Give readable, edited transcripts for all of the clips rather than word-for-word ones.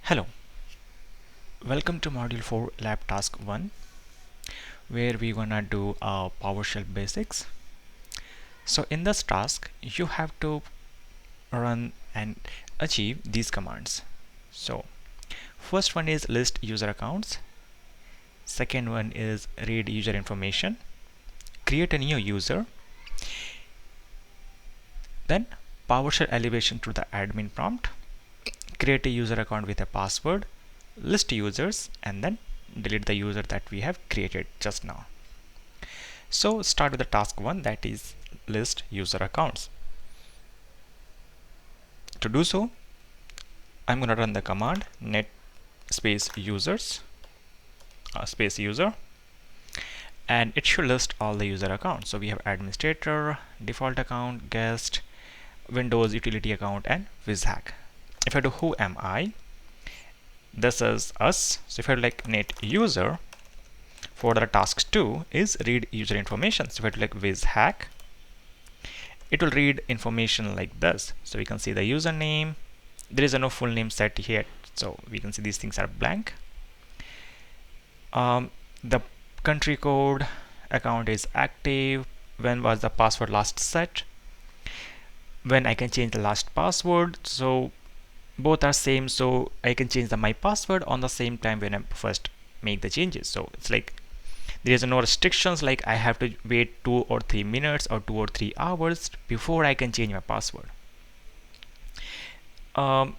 Hello, welcome to module 4 lab task 1 where we're gonna do PowerShell basics. So in this task you have to run and achieve these commands. So first one is list user accounts, second one is read user information, create a new user, then PowerShell elevation to the admin prompt, create a user account with a password, list users, and then delete the user that we have created just now. So start with the task 1, that is list user accounts. To do so, I'm going to run the command net space users space user, and it should list all the user accounts. So we have administrator, default account, guest, Windows utility account, and WhizHack. If I do who am I, this is us. So if I do like net user, for the task 2 is read user information. So if I do like WhizHack, it will read information like this. So we can see the username. There is no full name set here, so we can see these things are blank. The country code, account is active, when was the password last set, when I can change the last password. So both are same, so I can change my password on the same time when I first make the changes. So it's like there is no restrictions like I have to wait 2 or 3 minutes or 2 or 3 hours before I can change my password.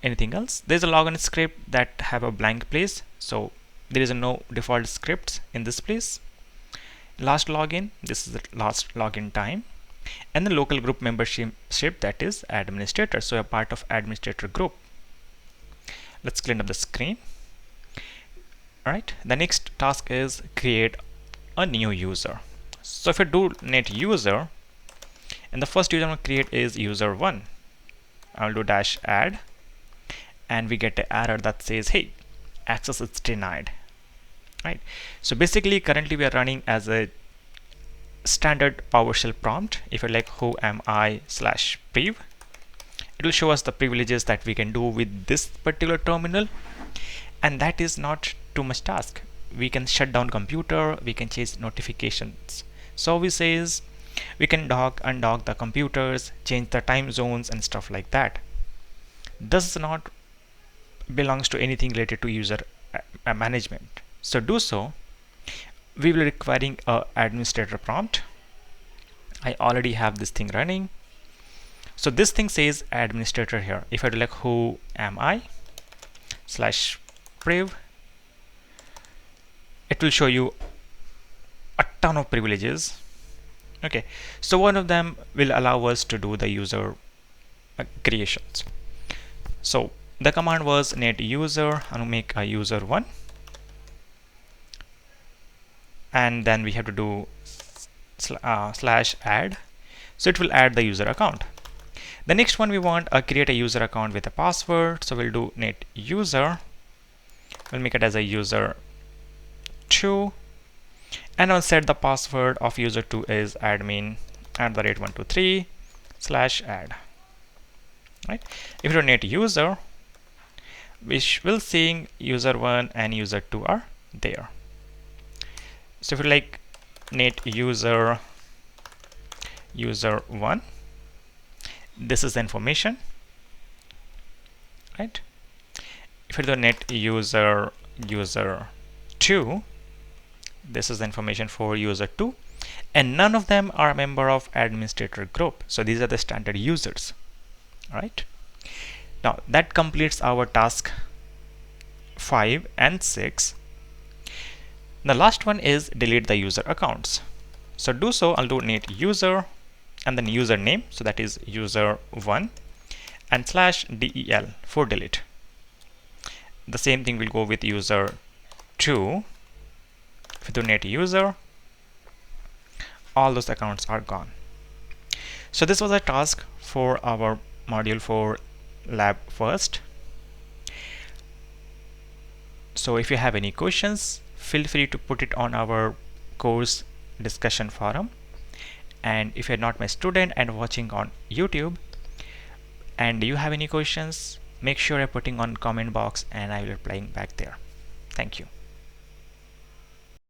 Anything else? There's a login script that have a blank place, so there is no default scripts in this place. Last login, this is the last login time, and the local group membership, that is administrator, so a part of administrator group. Let's clean up the screen. Alright, the next task is create a new user. So if I do net user, and the first user I'm going to create is user 1, I'll do dash add, and we get an error that says, hey, access is denied. Right. So basically currently we are running as a standard PowerShell prompt. If you like who am I / priv, it will show us the privileges that we can do with this particular terminal, and that is not too much task. We can shut down computer, we can change notifications, services, we can dock, undock the computers, change the time zones and stuff like that. Does not belongs to anything related to user management. So do so, we will requiring a administrator prompt. I already have this thing running. So this thing says administrator here. If I do like who am I / priv, it will show you a ton of privileges. Okay, so one of them will allow us to do the user creations. So the command was net user, and make a user 1, and then we have to do /add, so it will add the user account. The next one we want create a user account with a password, so we'll do net user, we'll make it as a user 2, and I'll set the password of user 2 is admin @123 /add. Right, if you do net user, we will seeing user 1 and user 2 are there. So if you like net user 1, this is the information, right? If you do net user 2, this is the information for user 2, and none of them are a member of administrator group, so these are the standard users. All right, now that completes our task 5 and 6. The last one is delete the user accounts. So do so, I'll do net user and then username, so that is user 1, and /del for delete. The same thing will go with user 2. If you do net user, all those accounts are gone. So this was a task for our module 4 lab first. So if you have any questions, feel free to put it on our course discussion forum. And if you're not my student and watching on YouTube and you have any questions, make sure I'm putting on comment box and I will replying back there. Thank you.